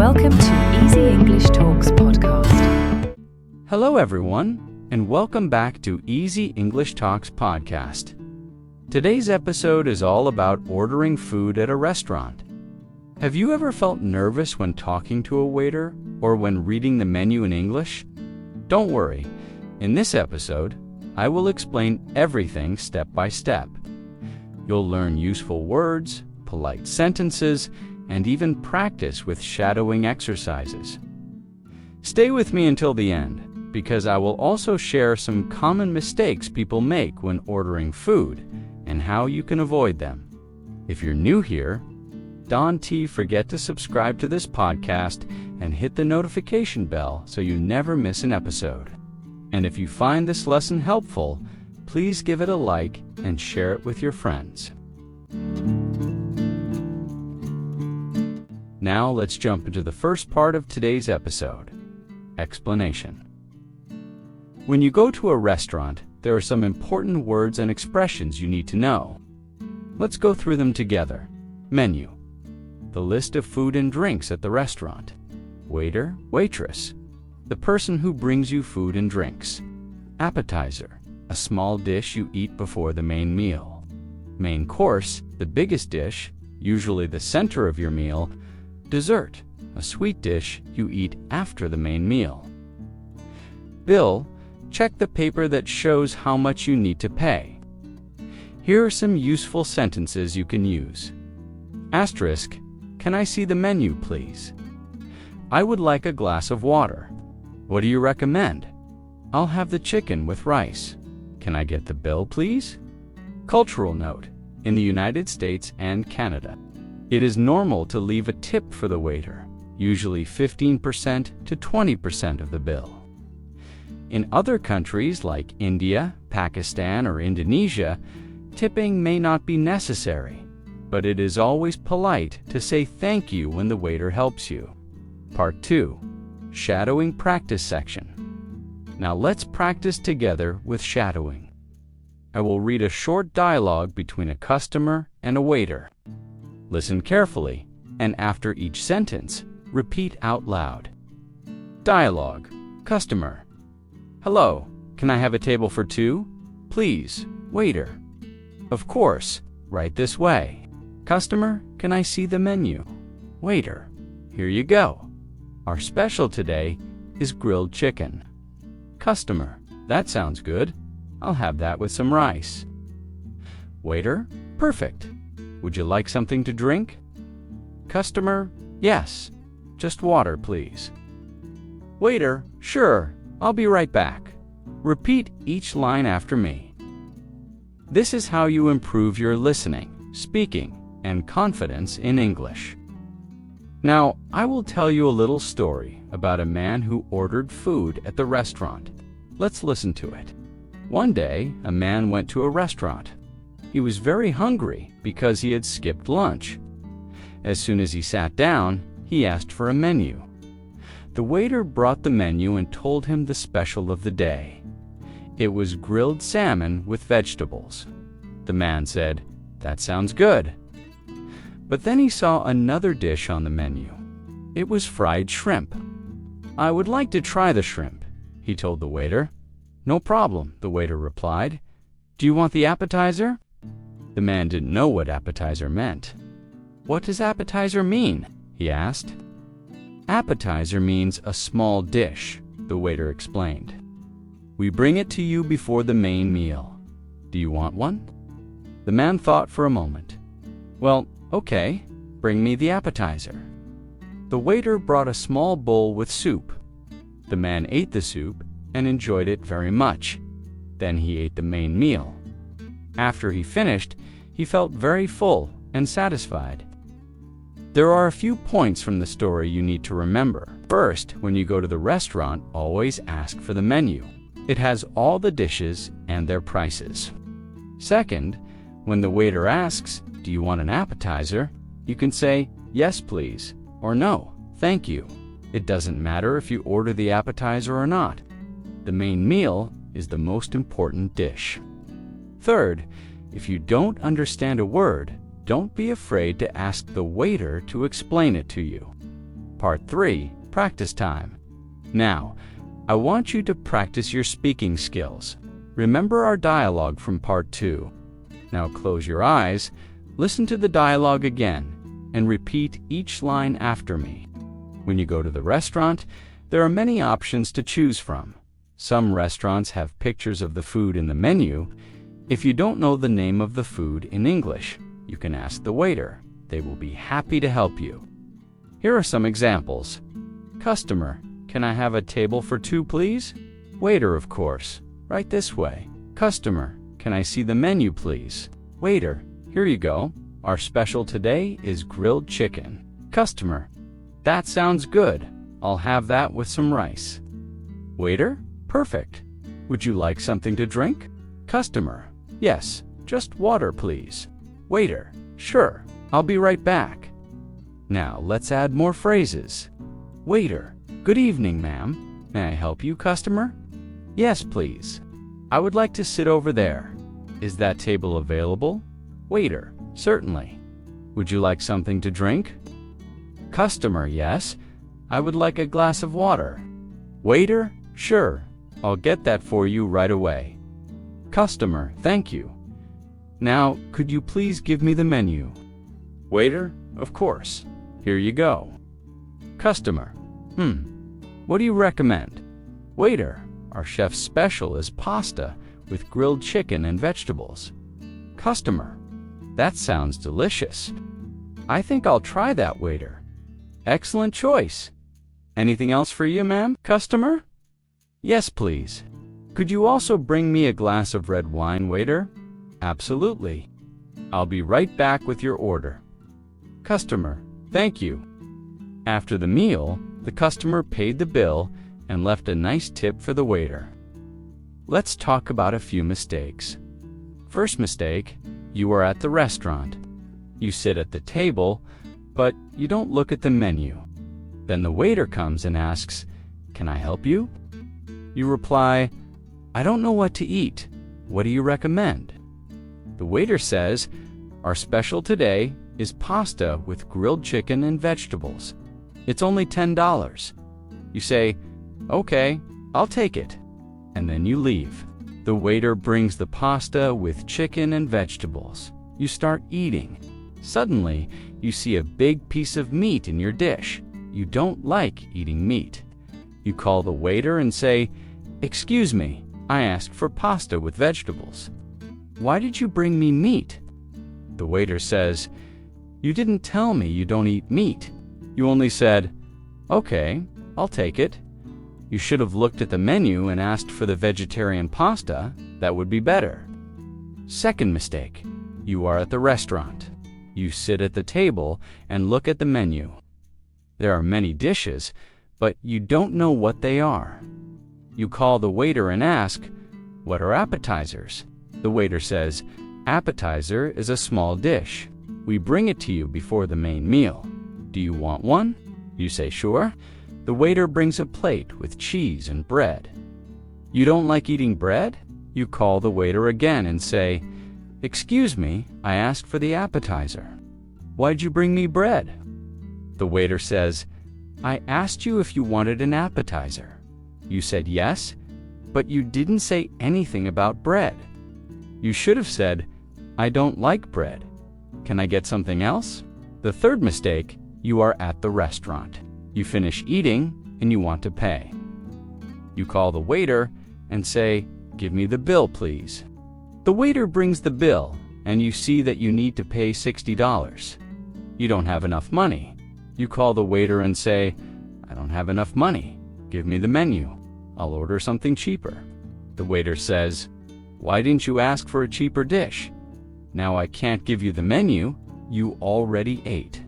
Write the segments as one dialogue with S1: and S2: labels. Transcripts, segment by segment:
S1: Welcome to Easy English Talks podcast.
S2: Hello everyone, and welcome back to Easy English Talks podcast. Today's episode is all about ordering food at a restaurant. Have you ever felt nervous when talking to a waiter or when reading the menu in English? Don't worry. In this episode, I will explain everything step by step. You'll learn useful words, polite sentences, and even practice with shadowing exercises. Stay with me until the end, because I will also share some common mistakes people make when ordering food and how you can avoid them. If you're new here, don't forget to subscribe to this podcast and hit the notification bell so you never miss an episode. And if you find this lesson helpful, please give it a like and share it with your friends. Now let's jump into the first part of today's episode, explanation. When you go to a restaurant, there are some important words and expressions you need to know. Let's go through them together. Menu, the list of food and drinks at the restaurant. Waiter, waitress, the person who brings you food and drinks. Appetizer, a small dish you eat before the main meal. Main course, the biggest dish, usually the center of your meal. Dessert, a sweet dish you eat after the main meal. Bill, check the paper that shows how much you need to pay. Here are some useful sentences you can use. Asterisk, can I see the menu, please? I would like a glass of water. What do you recommend? I'll have the chicken with rice. Can I get the bill, please? Cultural note, in the United States and Canada, it is normal to leave a tip for the waiter, usually 15% to 20% of the bill. In other countries like India, Pakistan, or Indonesia, tipping may not be necessary, but it is always polite to say thank you when the waiter helps you. Part 2. Shadowing Practice section. Now let's practice together with shadowing. I will read a short dialogue between a customer and a waiter. Listen carefully, and after each sentence, repeat out loud. Dialogue. Customer. Hello, can I have a table for two? Please, waiter. Of course, right this way. Customer, can I see the menu? Waiter. Here you go. Our special today is grilled chicken. Customer. That sounds good. I'll have that with some rice. Waiter. Perfect. Would you like something to drink? Customer, yes. Just water, please. Waiter, sure. I'll be right back. Repeat each line after me. This is how you improve your listening, speaking, and confidence in English. Now, I will tell you a little story about a man who ordered food at the restaurant. Let's listen to it. One day, a man went to a restaurant. He was very hungry because he had skipped lunch. As soon as he sat down, he asked for a menu. The waiter brought the menu and told him the special of the day. It was grilled salmon with vegetables. The man said, "That sounds good." But then he saw another dish on the menu. It was fried shrimp. "I would like to try the shrimp," he told the waiter. "No problem," the waiter replied. "Do you want the appetizer?" The man didn't know what appetizer meant. "What does appetizer mean?" he asked. Appetizer means a small dish, the waiter explained. "We bring it to you before the main meal. Do you want one?" The man thought for a moment. "Well, okay, bring me the appetizer." The waiter brought a small bowl with soup. The man ate the soup and enjoyed it very much. Then he ate the main meal. After he finished, he felt very full and satisfied. There are a few points from the story you need to remember. First, when you go to the restaurant, always ask for the menu. It has all the dishes and their prices. Second, when the waiter asks, "Do you want an appetizer?" you can say, "Yes, please," or "No, thank you." It doesn't matter if you order the appetizer or not. The main meal is the most important dish. Third, if you don't understand a word, don't be afraid to ask the waiter to explain it to you. Part 3, Practice Time. Now, I want you to practice your speaking skills. Remember our dialogue from Part 2. Now close your eyes, listen to the dialogue again, and repeat each line after me. When you go to the restaurant, there are many options to choose from. Some restaurants have pictures of the food in the menu. If you don't know the name of the food in English, you can ask the waiter. They will be happy to help you. Here are some examples. Customer, can I have a table for 2, please? Waiter, of course. Right this way. Customer, can I see the menu, please? Waiter, here you go. Our special today is grilled chicken. Customer, that sounds good. I'll have that with some rice. Waiter, perfect. Would you like something to drink? Customer, yes, just water, please. Waiter, sure, I'll be right back. Now let's add more phrases. Waiter, good evening, ma'am. May I help you, customer? Yes, please. I would like to sit over there. Is that table available? Waiter, certainly. Would you like something to drink? Customer, yes. I would like a glass of water. Waiter, sure. I'll get that for you right away. Customer, thank you. Now, could you please give me the menu? Waiter, of course. Here you go. Customer, what do you recommend? Waiter, our chef's special is pasta with grilled chicken and vegetables. Customer, that sounds delicious. I think I'll try that, waiter. Excellent choice. Anything else for you, ma'am? Customer? Yes, please. Could you also bring me a glass of red wine, waiter? Absolutely. I'll be right back with your order. Customer, thank you. After the meal, the customer paid the bill and left a nice tip for the waiter. Let's talk about a few mistakes. First mistake, you are at the restaurant. You sit at the table, but you don't look at the menu. Then the waiter comes and asks, "Can I help you?" You reply, "I don't know what to eat. What do you recommend?" The waiter says, "Our special today is pasta with grilled chicken and vegetables. It's only $10. You say, "Okay, I'll take it." And then you leave. The waiter brings the pasta with chicken and vegetables. You start eating. Suddenly, you see a big piece of meat in your dish. You don't like eating meat. You call the waiter and say, "Excuse me, I asked for pasta with vegetables. Why did you bring me meat?" The waiter says, "You didn't tell me you don't eat meat. You only said, 'Okay, I'll take it.' You should have looked at the menu and asked for the vegetarian pasta. That would be better." Second mistake, you are at the restaurant. You sit at the table and look at the menu. There are many dishes, but you don't know what they are. You call the waiter and ask, "What are appetizers?" The waiter says, "Appetizer is a small dish. We bring it to you before the main meal. Do you want one?" You say, "Sure." The waiter brings a plate with cheese and bread. You don't like eating bread? You call the waiter again and say, "Excuse me, I asked for the appetizer. Why'd you bring me bread?" The waiter says, "I asked you if you wanted an appetizer. You said yes, but you didn't say anything about bread. You should have said, 'I don't like bread. Can I get something else?'" The third mistake, you are at the restaurant. You finish eating and you want to pay. You call the waiter and say, "Give me the bill, please." The waiter brings the bill and you see that you need to pay $60. You don't have enough money. You call the waiter and say, "I don't have enough money. Give me the menu. I'll order something cheaper." The waiter says, "Why didn't you ask for a cheaper dish? Now I can't give you the menu. You already ate."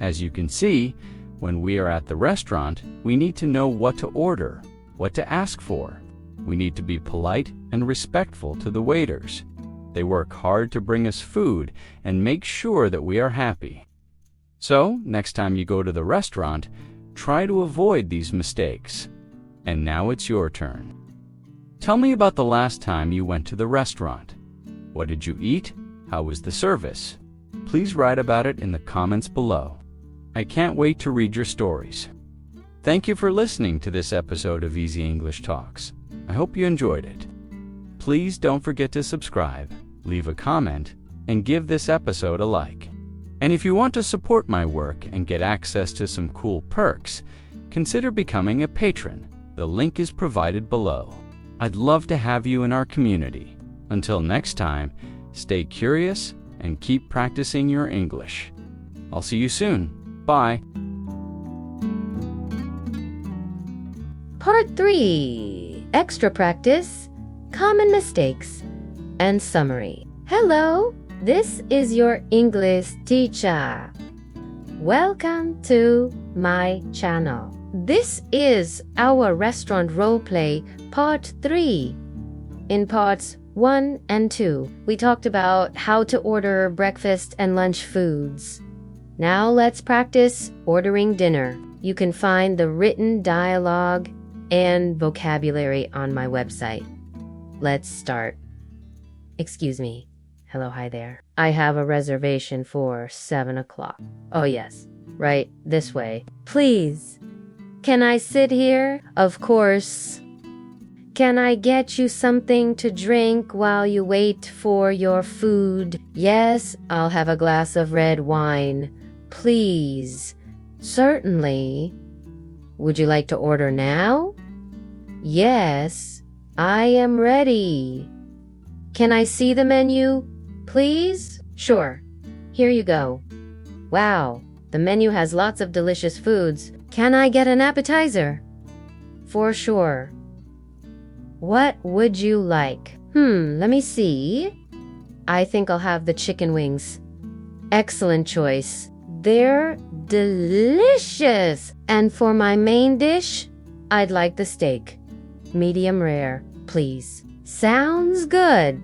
S2: As you can see, when we are at the restaurant, we need to know what to order, what to ask for. We need to be polite and respectful to the waiters. They work hard to bring us food and make sure that we are happy. So, next time you go to the restaurant, try to avoid these mistakes. And now it's your turn. Tell me about the last time you went to the restaurant. What did you eat? How was the service? Please write about it in the comments below. I can't wait to read your stories. Thank you for listening to this episode of Easy English Talks. I hope you enjoyed it. Please don't forget to subscribe, leave a comment, and give this episode a like. And if you want to support my work and get access to some cool perks, consider becoming a patron. The link is provided below. I'd love to have you in our community. Until next time, stay curious and keep practicing your English. I'll see you soon. Bye.
S3: Part 3. Extra practice, common mistakes, and summary. Hello, this is your English teacher. Welcome to my channel. This is our restaurant roleplay part 3. In parts 1 and 2, we talked about how to order breakfast and lunch foods. Now let's practice ordering dinner. You can find the written dialogue and vocabulary on my website. Let's start. Excuse me. Hello, hi there. I have a reservation for 7 o'clock. Oh yes, right this way. Please, can I sit here? Of course. Can I get you something to drink while you wait for your food? Yes, I'll have a glass of red wine. Please. Certainly. Would you like to order now? Yes, I am ready. Can I see the menu, please? Sure. Here you go. Wow, the menu has lots of delicious foods. Can I get an appetizer? For sure. What would you like? Let me see. I think I'll have the chicken wings. Excellent choice. They're delicious. And for my main dish, I'd like the steak. Medium rare, please. Sounds good.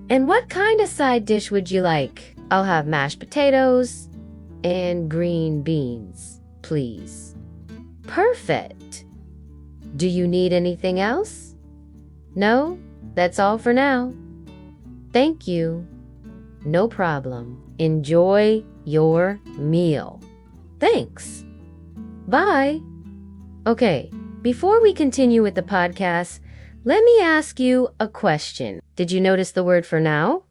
S3: And what kind of side dish would you like? I'll have mashed potatoes and green beans, please. Perfect. Do you need anything else? No, that's all for now. Thank you. No problem. Enjoy your meal. Thanks. Bye. Okay, before we continue with the podcast, let me ask you a question. Did you notice the word for now?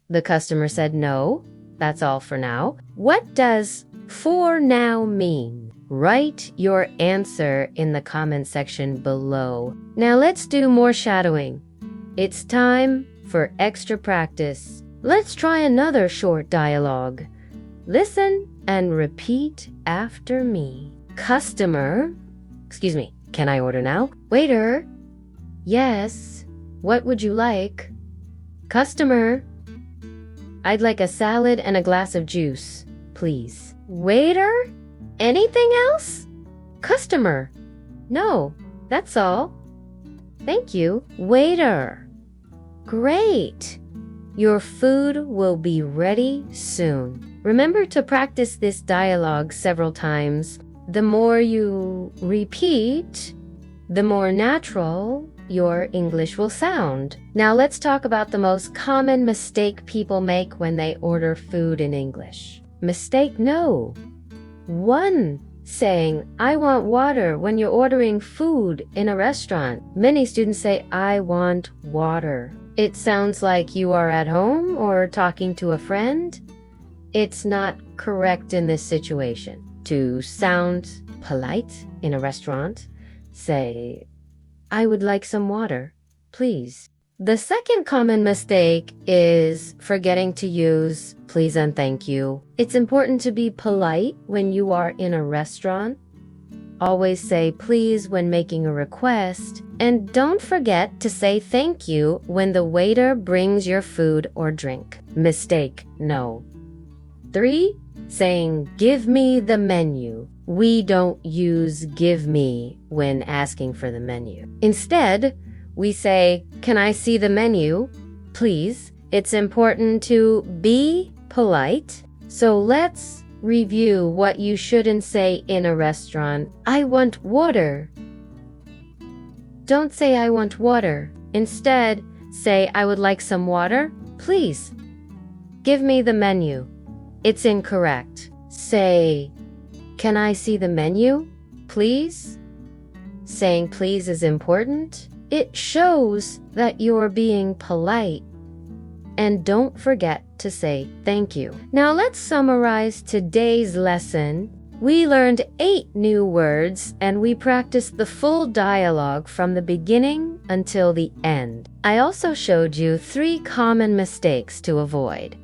S3: The customer said no. That's all for now. What does for now mean? Write your answer in the comment section below. Now let's do more shadowing. It's time for extra practice. Let's try another short dialogue. Listen and repeat after me. Customer. Excuse me, can I order now? Waiter. Yes, what would you like? Customer. I'd like a salad and a glass of juice, please. Waiter. Anything else? Customer. No, that's all. Thank you. Waiter. Great. Your food will be ready soon. Remember to practice this dialogue several times. The more you repeat, the more natural your English will sound. Now let's talk about the most common mistake people make when they order food in English. Mistake no. 1. Saying, I want water when you're ordering food in a restaurant. Many students say, I want water. It sounds like you are at home or talking to a friend. It's not correct in this situation. To sound polite in a restaurant, say, I would like some water, please. The second common mistake is forgetting to use please and thank you. It's important to be polite when you are in a restaurant. Always say please when making a request, and don't forget to say thank you when the waiter brings your food or drink. Mistake no. 3. Saying give me the menu. We don't use give me when asking for the menu. Instead, we say, can I see the menu, please? It's important to be polite. So let's review what you shouldn't say in a restaurant. I want water. Don't say I want water. Instead, say I would like some water, please. Give me the menu. It's incorrect. Say, "Can I see the menu, please?" Saying please is important. It shows that you're being polite. And don't forget to say thank you. Now let's summarize today's lesson. We learned 8 new words and we practiced the full dialogue from the beginning until the end. I also showed you 3 common mistakes to avoid.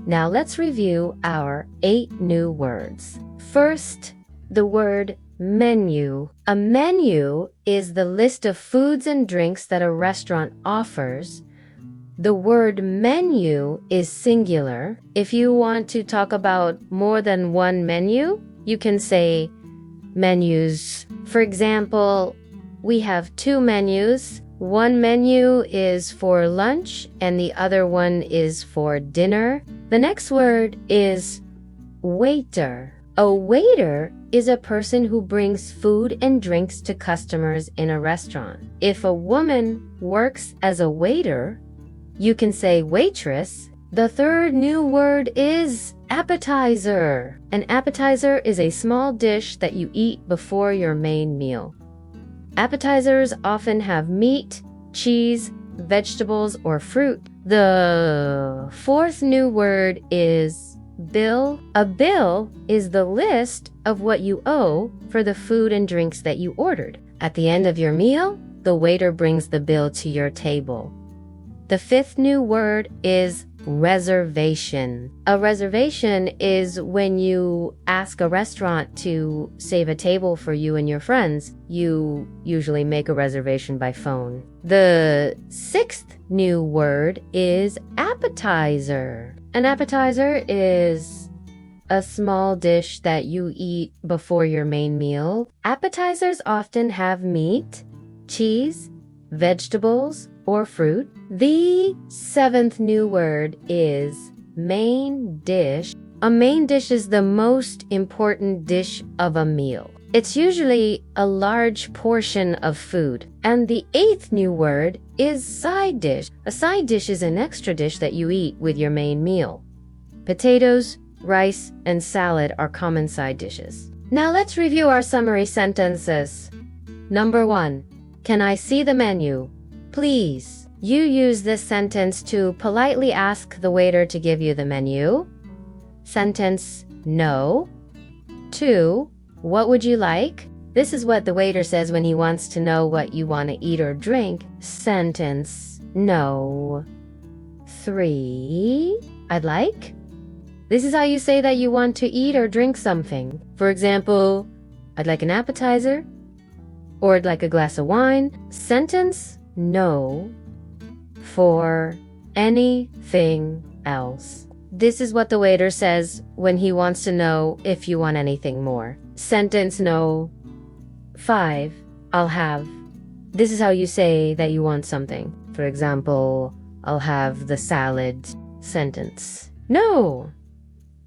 S3: Now let's review our 8 new words. First, the word menu. A menu is the list of foods and drinks that a restaurant offers. The word menu is singular. If you want to talk about more than one menu, you can say menus. For example, we have 2 menus. One menu is for lunch and the other one is for dinner. The next word is waiter. A waiter is a person who brings food and drinks to customers in a restaurant. If a woman works as a waiter, you can say waitress. The third new word is appetizer. An appetizer is a small dish that you eat before your main meal. Appetizers often have meat, cheese, vegetables, or fruit. The fourth new word is bill. A bill is the list of what you owe for the food and drinks that you ordered. At the end of your meal, the waiter brings the bill to your table. The fifth new word is reservation. A reservation is when you ask a restaurant to save a table for you and your friends. You usually make a reservation by phone. The sixth new word is appetizer. An appetizer is a small dish that you eat before your main meal. Appetizers often have meat, cheese, vegetables, or fruit. The seventh new word is main dish. A main dish is the most important dish of a meal. It's usually a large portion of food. And the eighth new word is side dish. A side dish is an extra dish that you eat with your main meal. Potatoes, rice, and salad are common side dishes. Now let's review our summary sentences. Number 1. Can I see the menu, please? You use this sentence to politely ask the waiter to give you the menu. Sentence no. 2. What would you like? This is what the waiter says when he wants to know what you want to eat or drink. Sentence no. 3. I'd like. This is how you say that you want to eat or drink something. For example, I'd like an appetizer, or I'd like a glass of wine. Sentence no. 4. Anything else. This is what the waiter says when he wants to know if you want anything more. Sentence no. 5. I'll have. This is how you say that you want something. For example, I'll have the salad. Sentence no.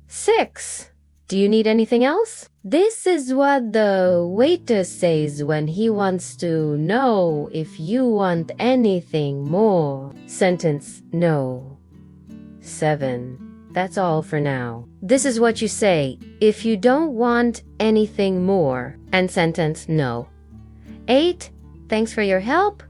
S3: 6. Do you need anything else? This is what the waiter says when he wants to know if you want anything more. Sentence no. 7. That's all for now. This is what you say if you don't want anything more. And sentence no. 8. Thanks for your help.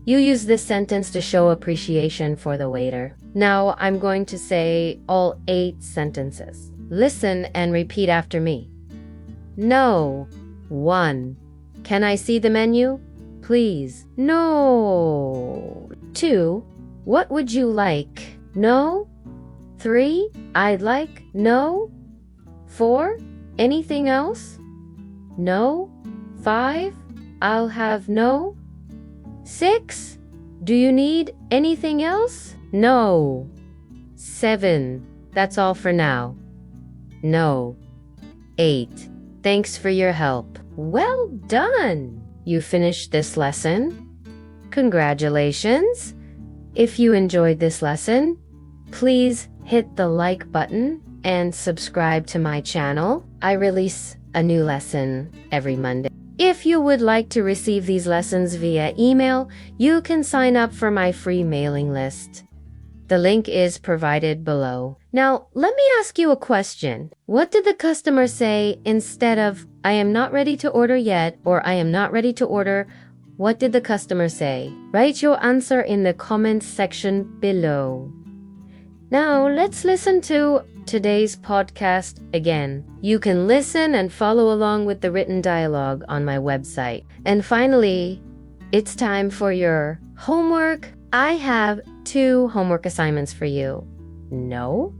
S3: You use this sentence to show appreciation for the waiter. Now I'm going to say all 8 sentences. Listen and repeat after me. No. 1. Can I see the menu, please? No. 2. What would you like? No. 3. I'd like. No. 4. Anything else? No. 5. I'll have. No. 6. Do you need anything else? No. 7. That's all for now. No. 8. Thanks for your help. Well done! You finished this lesson. Congratulations! If you enjoyed this lesson, please hit the like button and subscribe to my channel. I release a new lesson every Monday. If you would like to receive these lessons via email, you can sign up for my free mailing list. The link is provided below. Now, let me ask you a question. What did the customer say instead of I am not ready to order yet or I am not ready to order? What did the customer say? Write your answer in the comments section below. Now, let's listen to today's podcast again. You can listen and follow along with the written dialogue on my website. And finally, it's time for your homework. I have 2 homework assignments for you. No.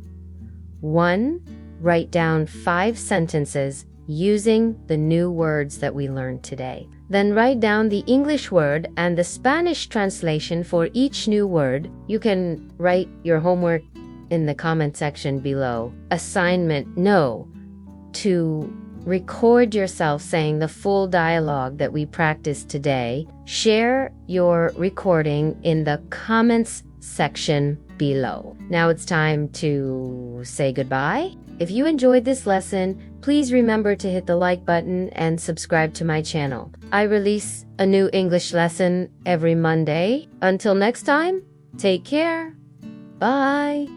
S3: 1, write down 5 sentences using the new words that we learned today. Then write down the English word and the Spanish translation for each new word. You can write your homework in the comment section below. Assignment no, to record yourself saying the full dialogue that we practiced today. Share your recording in the comments section below. Now it's time to say goodbye. If you enjoyed this lesson, please remember to hit the like button and subscribe to my channel. I release a new English lesson every Monday. Until next time, take care. Bye.